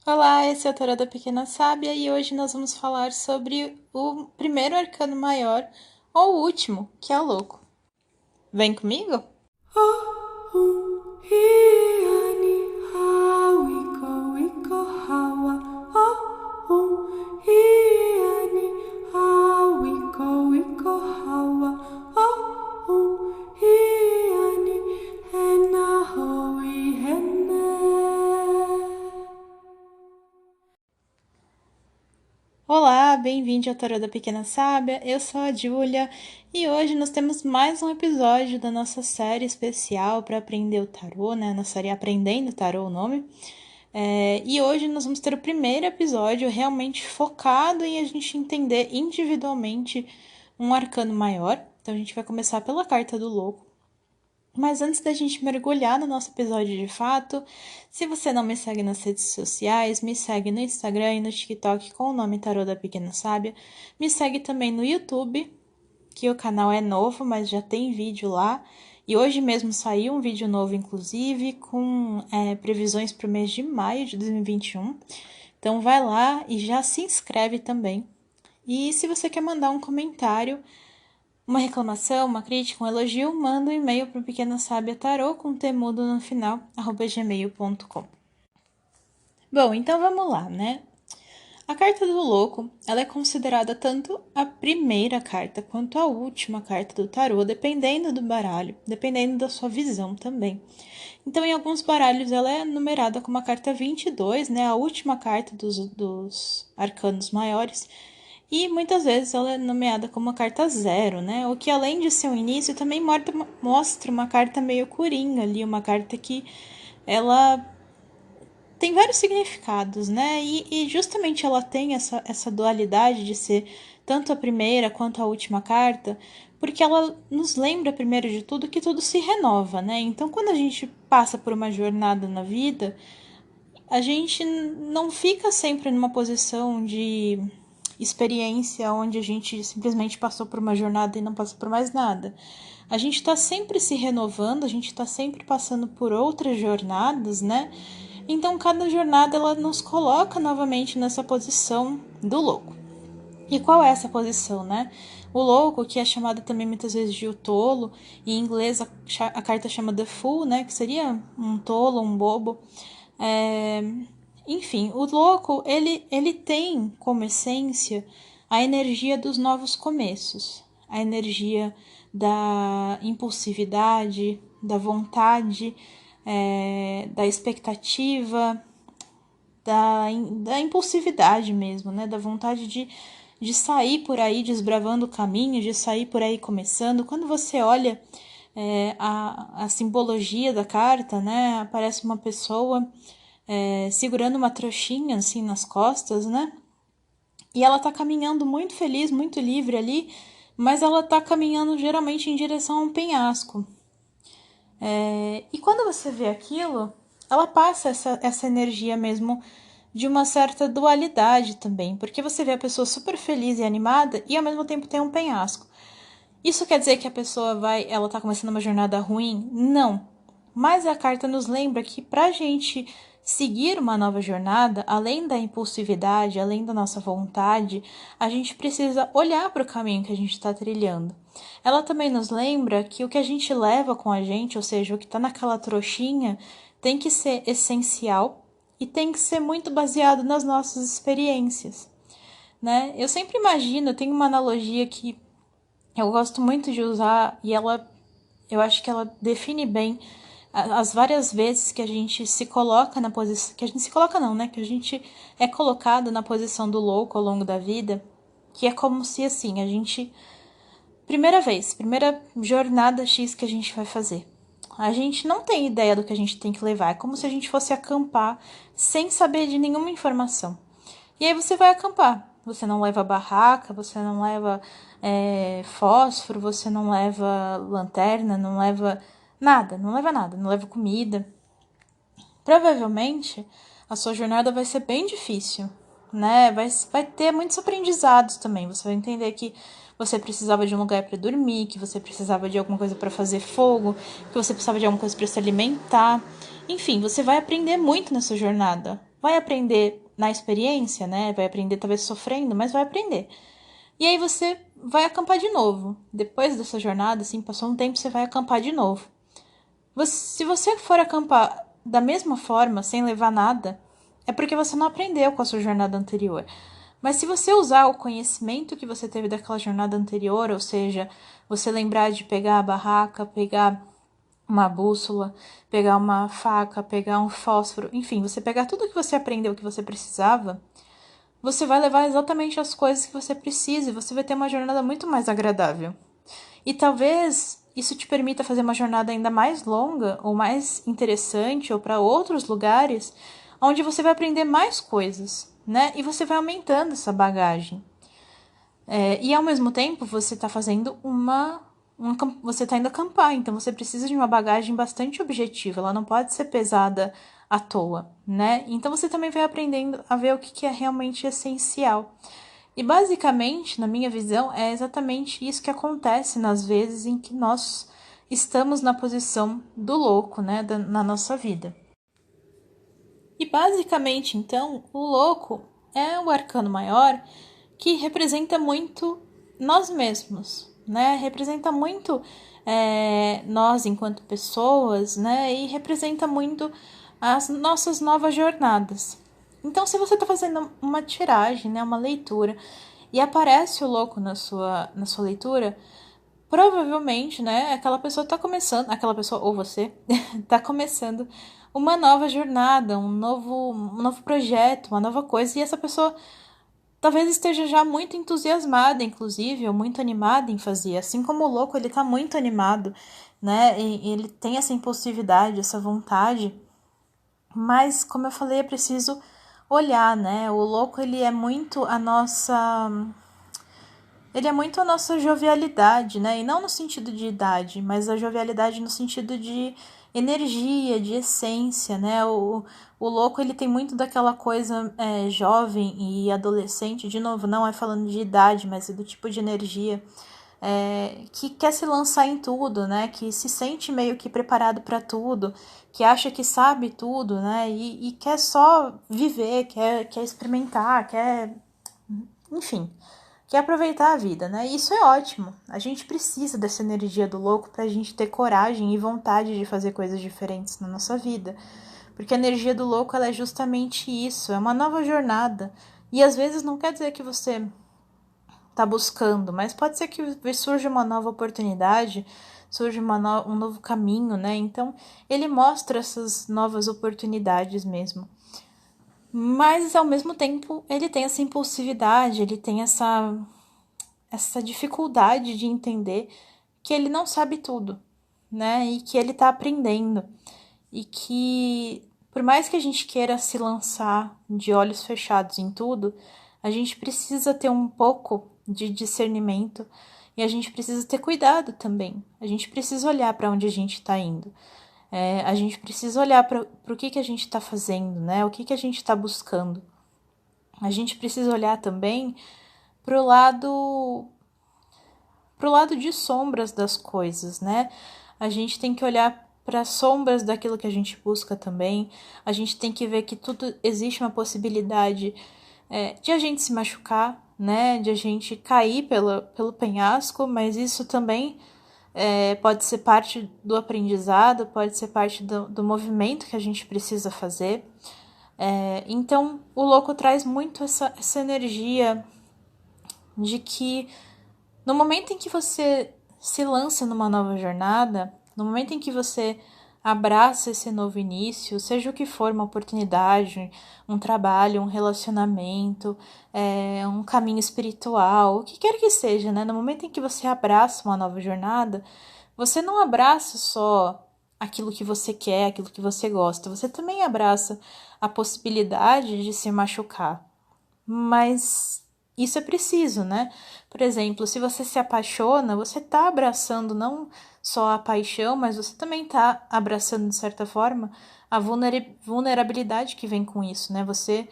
Olá, esse é o Tarô da Pequena Sábia e hoje nós vamos falar sobre o primeiro arcano maior, ou o último, que é o louco. Vem comigo? Olá, bem-vindo ao Tarô da Pequena Sábia, eu sou a Júlia e hoje nós temos mais um episódio da nossa série especial para aprender o tarô, né? Na série Aprendendo Tarô, o nome. E hoje nós vamos ter o primeiro episódio realmente focado em a gente entender individualmente um arcano maior. Então a gente vai começar pela carta do louco. Mas antes da gente mergulhar no nosso episódio de fato, se você não me segue nas redes sociais, me segue no Instagram e no TikTok com o nome Tarô da Pequena Sábia. Me segue também no YouTube, que o canal é novo, mas já tem vídeo lá. E hoje mesmo saiu um vídeo novo, inclusive, com previsões para o mês de maio de 2021. Então vai lá e já se inscreve também. E se você quer mandar um comentário, uma reclamação, uma crítica, um elogio, manda um e-mail para o Pequena Sábia Tarô com temudo no final, @gmail.com. Bom, então vamos lá, né? A carta do louco, ela é considerada tanto a primeira carta quanto a última carta do tarô, dependendo do baralho, dependendo da sua visão também. Então, em alguns baralhos, ela é numerada como a carta 22, né? A última carta dos arcanos maiores. E muitas vezes ela é nomeada como a carta 0, né? O que além de ser um início, também mostra uma carta meio coringa ali, uma carta que ela tem vários significados, né? E justamente ela tem essa dualidade de ser tanto a primeira quanto a última carta, porque ela nos lembra, primeiro de tudo, que tudo se renova, né? Então, quando a gente passa por uma jornada na vida, a gente não fica sempre numa posição de experiência onde a gente simplesmente passou por uma jornada e não passou por mais nada. A gente está sempre se renovando, a gente está sempre passando por outras jornadas, né? Então, cada jornada ela nos coloca novamente nessa posição do louco. E qual é essa posição, né? O louco, que é chamado também muitas vezes de o tolo, em inglês a carta chama the fool, né? Que seria um tolo, um bobo. Enfim, o louco, ele tem como essência a energia dos novos começos, a energia da impulsividade, da vontade, da expectativa, da impulsividade mesmo, né? Da vontade de sair por aí desbravando o caminho, de sair por aí começando. Quando você olha a simbologia da carta, né? Aparece uma pessoa segurando uma trouxinha assim nas costas, né? E ela tá caminhando muito feliz, muito livre ali, mas ela tá caminhando geralmente em direção a um penhasco. E quando você vê aquilo, ela passa essa energia mesmo de uma certa dualidade também, porque você vê a pessoa super feliz e animada e ao mesmo tempo tem um penhasco. Isso quer dizer que a pessoa ela tá começando uma jornada ruim? Não. Mas a carta nos lembra que pra gente seguir uma nova jornada, além da impulsividade, além da nossa vontade, a gente precisa olhar para o caminho que a gente está trilhando. Ela também nos lembra que o que a gente leva com a gente, ou seja, o que está naquela trouxinha, tem que ser essencial e tem que ser muito baseado nas nossas experiências, né? Eu sempre imagino, eu tenho uma analogia que eu gosto muito de usar e eu acho que ela define bem as várias vezes que a gente se coloca na posição, que a gente se coloca não, né? Que a gente é colocado na posição do louco ao longo da vida, que é como se assim, a gente primeira jornada X que a gente vai fazer. A gente não tem ideia do que a gente tem que levar, é como se a gente fosse acampar sem saber de nenhuma informação. E aí você vai acampar. Você não leva barraca, você não leva fósforo, você não leva lanterna, não leva nada, não leva comida. Provavelmente a sua jornada vai ser bem difícil, né? Vai ter muitos aprendizados também. Você vai entender que você precisava de um lugar para dormir, que você precisava de alguma coisa para fazer fogo, que você precisava de alguma coisa para se alimentar. Enfim, você vai aprender muito nessa jornada. vai aprender na experiência, né? Vai aprender talvez sofrendo, mas vai aprender. E aí você vai acampar de novo. Depois dessa jornada, assim, passou um tempo, você vai acampar de novo. Se você for acampar da mesma forma, sem levar nada, é porque você não aprendeu com a sua jornada anterior. Mas se você usar o conhecimento que você teve daquela jornada anterior, ou seja, você lembrar de pegar a barraca, pegar uma bússola, pegar uma faca, pegar um fósforo, enfim, você pegar tudo que você aprendeu que você precisava, você vai levar exatamente as coisas que você precisa e você vai ter uma jornada muito mais agradável. E talvez isso te permita fazer uma jornada ainda mais longa ou mais interessante ou para outros lugares onde você vai aprender mais coisas, né? E você vai aumentando essa bagagem. E ao mesmo tempo você está fazendo você está indo acampar, então você precisa de uma bagagem bastante objetiva, ela não pode ser pesada à toa, né? Então você também vai aprendendo a ver o que é realmente essencial. E basicamente, na minha visão, é exatamente isso que acontece nas vezes em que nós estamos na posição do louco, né, na nossa vida. E basicamente, então, o louco é o arcano maior que representa muito nós mesmos, né? Representa muito nós enquanto pessoas, né? E representa muito as nossas novas jornadas. Então, se você está fazendo uma tiragem, né, uma leitura, e aparece o louco na sua leitura, provavelmente, né, aquela pessoa está começando, aquela pessoa ou você está começando uma nova jornada, um novo projeto, uma nova coisa, e essa pessoa talvez esteja já muito entusiasmada, inclusive, ou muito animada em fazer. Assim como o louco, ele tá muito animado, né? E ele tem essa impulsividade, essa vontade. Mas, como eu falei, é preciso olhar, né? O louco, ele é muito a nossa... Ele é muito a nossa jovialidade, né? E não no sentido de idade, mas a jovialidade no sentido de energia, de essência, né? O louco, ele tem muito daquela coisa jovem e adolescente, de novo, não é falando de idade, mas é do tipo de energia que quer se lançar em tudo, né? Que se sente meio que preparado para tudo, que acha que sabe tudo, né? E quer só viver, quer experimentar, enfim, quer aproveitar a vida, né? E isso é ótimo. A gente precisa dessa energia do louco pra gente ter coragem e vontade de fazer coisas diferentes na nossa vida. Porque a energia do louco, ela é justamente isso, é uma nova jornada. E às vezes não quer dizer que você tá buscando, mas pode ser que surja uma nova oportunidade, surja um novo caminho, né? Então, ele mostra essas novas oportunidades mesmo. Mas, ao mesmo tempo, ele tem essa impulsividade, ele tem essa dificuldade de entender que ele não sabe tudo, né? E que ele tá aprendendo. E que, por mais que a gente queira se lançar de olhos fechados em tudo, a gente precisa ter um pouco de discernimento e a gente precisa ter cuidado também. A gente precisa olhar para onde a gente está indo. A gente precisa olhar para o que a gente está fazendo, né? O que a gente está buscando. A gente precisa olhar também pro lado de sombras das coisas, né? A gente tem que olhar para as sombras daquilo que a gente busca também. A gente tem que ver que tudo existe uma possibilidade de a gente se machucar, né? De a gente cair pelo penhasco, mas isso também pode ser parte do aprendizado, pode ser parte do movimento que a gente precisa fazer. Então, o louco traz muito essa energia de que no momento em que você se lança numa nova jornada, no momento em que você abraça esse novo início, seja o que for, uma oportunidade, um trabalho, um relacionamento, um caminho espiritual, o que quer que seja, né? No momento em que você abraça uma nova jornada, você não abraça só aquilo que você quer, aquilo que você gosta, você também abraça a possibilidade de se machucar. Mas isso é preciso, né? Por exemplo, se você se apaixona, você tá abraçando não só a paixão, mas você também tá abraçando, de certa forma, a vulnerabilidade que vem com isso, né? Você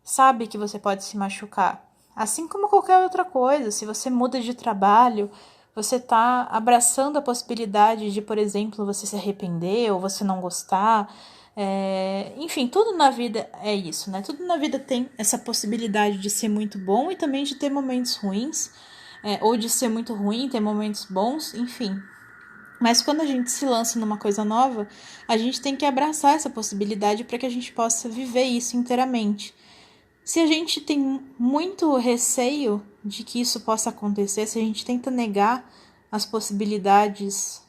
sabe que você pode se machucar. Assim como qualquer outra coisa, se você muda de trabalho, você tá abraçando a possibilidade de, por exemplo, você se arrepender ou você não gostar, Enfim, tudo na vida é isso, né? Tudo na vida tem essa possibilidade de ser muito bom e também de ter momentos ruins, ou de ser muito ruim, ter momentos bons, enfim. Mas quando a gente se lança numa coisa nova, a gente tem que abraçar essa possibilidade para que a gente possa viver isso inteiramente. Se a gente tem muito receio de que isso possa acontecer, se a gente tenta negar as possibilidades,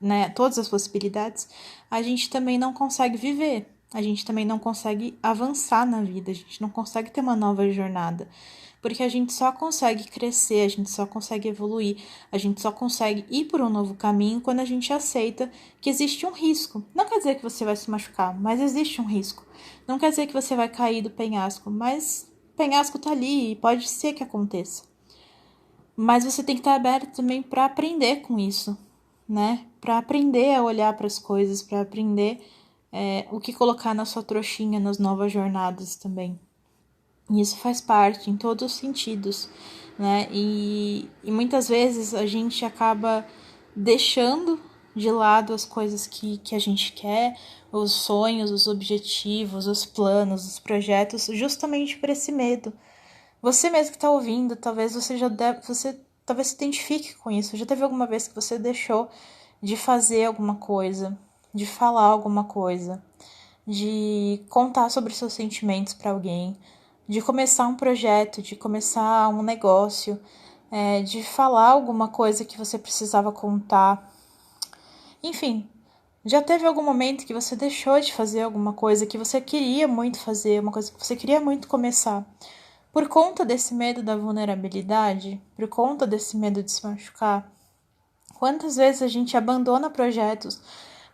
né, todas as possibilidades, a gente também não consegue viver. A gente também não consegue avançar na vida, a gente não consegue ter uma nova jornada. Porque a gente só consegue crescer, a gente só consegue evoluir, a gente só consegue ir por um novo caminho quando a gente aceita que existe um risco. Não quer dizer que você vai se machucar, mas existe um risco. Não quer dizer que você vai cair do penhasco, mas o penhasco tá ali e pode ser que aconteça. Mas você tem que estar aberto também para aprender com isso, né? Para aprender a olhar para as coisas, para aprender o que colocar na sua trouxinha nas novas jornadas também. E isso faz parte em todos os sentidos, né? E muitas vezes a gente acaba deixando de lado as coisas que a gente quer, os sonhos, os objetivos, os planos, os projetos, justamente por esse medo. Você mesmo que está ouvindo, talvez você já deve, você talvez se identifique com isso. Já teve alguma vez que você deixou de fazer alguma coisa, de falar alguma coisa, de contar sobre seus sentimentos para alguém, de começar um projeto, de começar um negócio, de falar alguma coisa que você precisava contar. Enfim, já teve algum momento que você deixou de fazer alguma coisa que você queria muito fazer, uma coisa que você queria muito começar? Por conta desse medo da vulnerabilidade, por conta desse medo de se machucar, quantas vezes a gente abandona projetos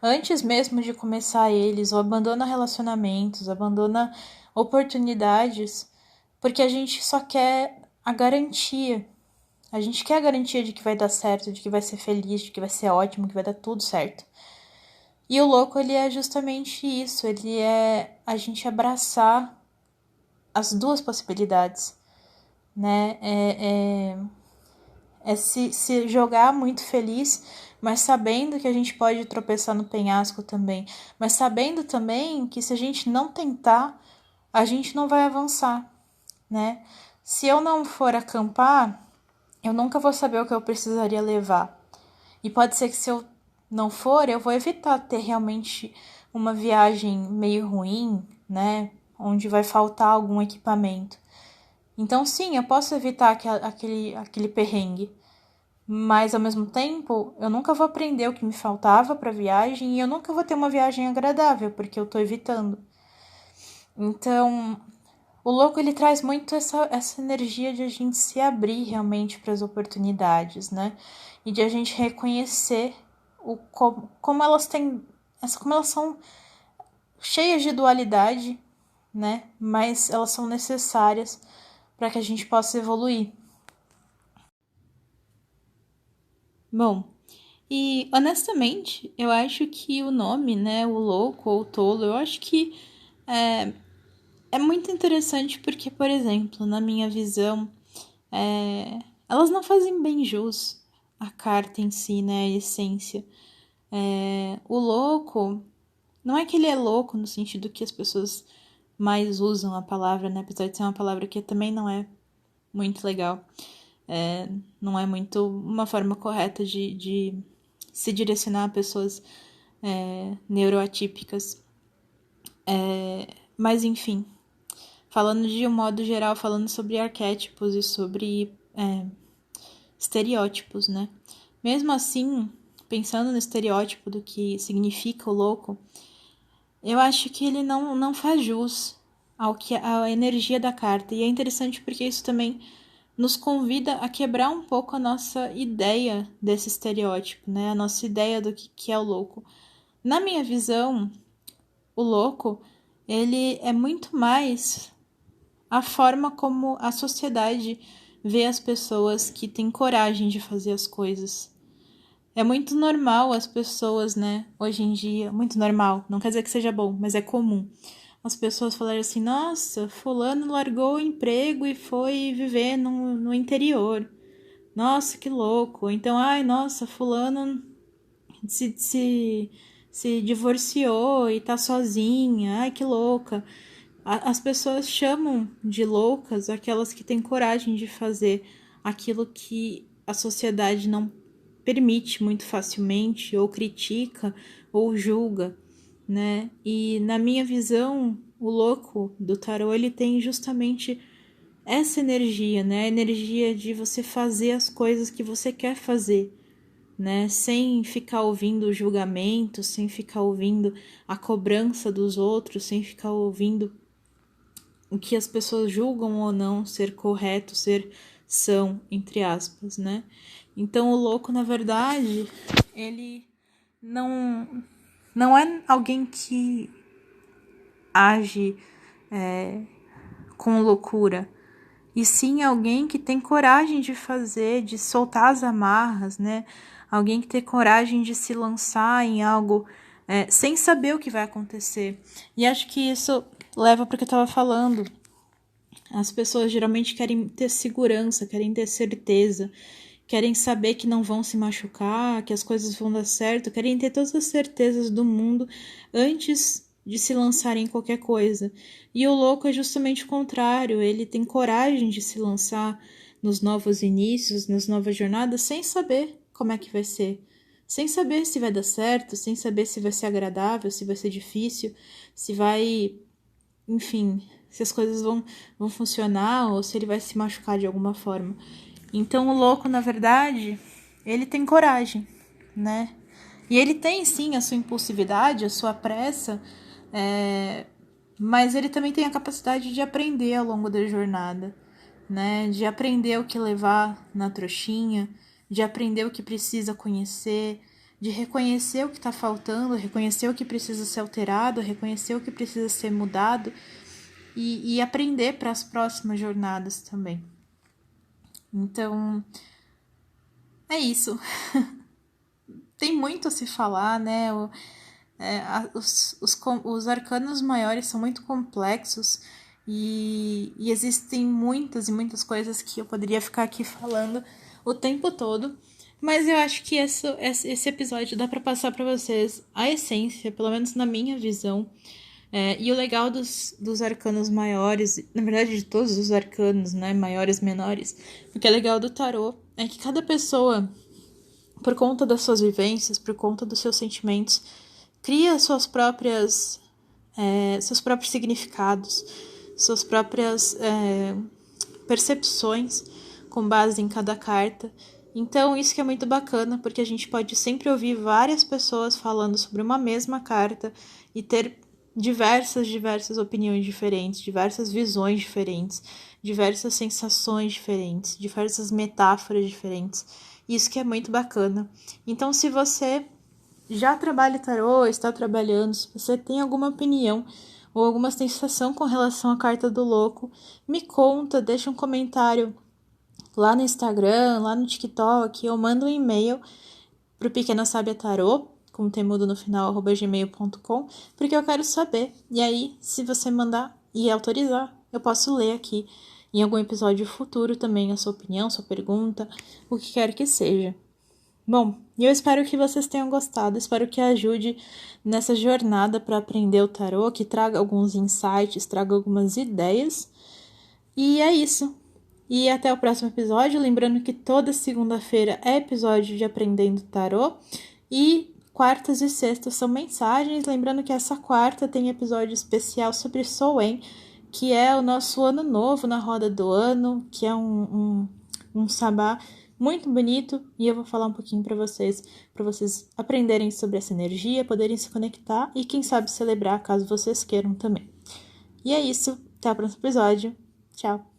antes mesmo de começar eles, ou abandona relacionamentos, abandona oportunidades, porque a gente só quer a garantia. A gente quer a garantia de que vai dar certo, de que vai ser feliz, de que vai ser ótimo, que vai dar tudo certo. E o louco, ele é justamente isso, ele é a gente abraçar as duas possibilidades, né? É se jogar muito feliz, mas sabendo que a gente pode tropeçar no penhasco também. Mas sabendo também que se a gente não tentar, a gente não vai avançar, né? Se eu não for acampar, eu nunca vou saber o que eu precisaria levar. E pode ser que se eu não for, eu vou evitar ter realmente uma viagem meio ruim, né? Onde vai faltar algum equipamento. Então, sim, eu posso evitar aquele perrengue, mas ao mesmo tempo, eu nunca vou aprender o que me faltava para a viagem e eu nunca vou ter uma viagem agradável, porque eu tô evitando. Então, o louco, ele traz muito essa energia de a gente se abrir realmente para as oportunidades, né? E de a gente reconhecer como elas têm, como elas são cheias de dualidade, né? Mas elas são necessárias para que a gente possa evoluir. Bom, e honestamente, eu acho que o nome, né, o louco ou o tolo, eu acho que é, é muito interessante porque, por exemplo, na minha visão, elas não fazem bem jus à carta em si, né, a essência. O louco, não é que ele é louco no sentido que as pessoas mais usam a palavra, né, apesar de ser uma palavra que também não é muito legal. Não é muito uma forma correta de se direcionar a pessoas neuroatípicas. Mas enfim, falando de um modo geral, falando sobre arquétipos e sobre estereótipos, né? Mesmo assim, pensando no estereótipo do que significa o louco, eu acho que ele não faz jus à energia da carta. E é interessante porque isso também nos convida a quebrar um pouco a nossa ideia desse estereótipo, né? A nossa ideia do que é o louco. Na minha visão, o louco, ele é muito mais a forma como a sociedade vê as pessoas que têm coragem de fazer as coisas. É muito normal as pessoas, né, hoje em dia, muito normal, não quer dizer que seja bom, mas é comum. As pessoas falarem assim, nossa, fulano largou o emprego e foi viver no interior. Nossa, que louco. Então, ai, nossa, fulano se se divorciou e tá sozinha, ai que louca. As pessoas chamam de loucas aquelas que têm coragem de fazer aquilo que a sociedade não permite muito facilmente, ou critica, ou julga, né? E na minha visão, o louco do tarô, ele tem justamente essa energia, né? A energia de você fazer as coisas que você quer fazer, né? Sem ficar ouvindo o julgamento, sem ficar ouvindo a cobrança dos outros, sem ficar ouvindo o que as pessoas julgam ou não ser correto, ser são, entre aspas, né? Então o louco, na verdade, ele não é alguém que age com loucura, e sim alguém que tem coragem de fazer, de soltar as amarras, né? Alguém que tem coragem de se lançar em algo sem saber o que vai acontecer. E acho que isso leva para o que eu estava falando. As pessoas geralmente querem ter segurança, querem ter certeza, querem saber que não vão se machucar, que as coisas vão dar certo, querem ter todas as certezas do mundo antes de se lançarem em qualquer coisa. E o louco é justamente o contrário, ele tem coragem de se lançar nos novos inícios, nas novas jornadas, sem saber como é que vai ser. Sem saber se vai dar certo, sem saber se vai ser agradável, se vai ser difícil, se vai, enfim, se as coisas vão funcionar ou se ele vai se machucar de alguma forma. Então o louco, na verdade, ele tem coragem, né? E ele tem sim a sua impulsividade, a sua pressa, mas ele também tem a capacidade de aprender ao longo da jornada, né? De aprender o que levar na trouxinha, de aprender o que precisa conhecer, de reconhecer o que está faltando, reconhecer o que precisa ser alterado, reconhecer o que precisa ser mudado e aprender para as próximas jornadas também. Então, é isso. Tem muito a se falar, né? Os arcanos maiores são muito complexos e existem muitas e muitas coisas que eu poderia ficar aqui falando o tempo todo, mas eu acho que esse episódio dá para passar para vocês a essência, pelo menos na minha visão. E o legal dos arcanos maiores, na verdade de todos os arcanos, né, maiores, menores, o que é legal do tarô é que cada pessoa, por conta das suas vivências, por conta dos seus sentimentos, cria seus próprios significados, suas próprias percepções com base em cada carta. Então isso que é muito bacana, porque a gente pode sempre ouvir várias pessoas falando sobre uma mesma carta e ter diversas opiniões diferentes, diversas visões diferentes, diversas sensações diferentes, diversas metáforas diferentes. Isso que é muito bacana. Então, se você já trabalha tarô, está trabalhando, se você tem alguma opinião ou alguma sensação com relação à carta do louco, me conta, deixa um comentário lá no Instagram, lá no TikTok, ou manda um e-mail pro Pequena Sábia Tarô, com temudo no final, @gmail.com, porque eu quero saber. E aí, se você mandar e autorizar, eu posso ler aqui em algum episódio futuro também a sua opinião, sua pergunta, o que quer que seja. Bom, eu espero que vocês tenham gostado, espero que ajude nessa jornada para aprender o tarô, que traga alguns insights, traga algumas ideias. E é isso. E até o próximo episódio, lembrando que toda segunda-feira é episódio de Aprendendo Tarô e quartas e sextas são mensagens, lembrando que essa quarta tem episódio especial sobre Soen, que é o nosso ano novo na roda do ano, que é um sabá muito bonito, e eu vou falar um pouquinho para vocês aprenderem sobre essa energia, poderem se conectar e quem sabe celebrar caso vocês queiram também. E é isso, até o próximo episódio. Tchau!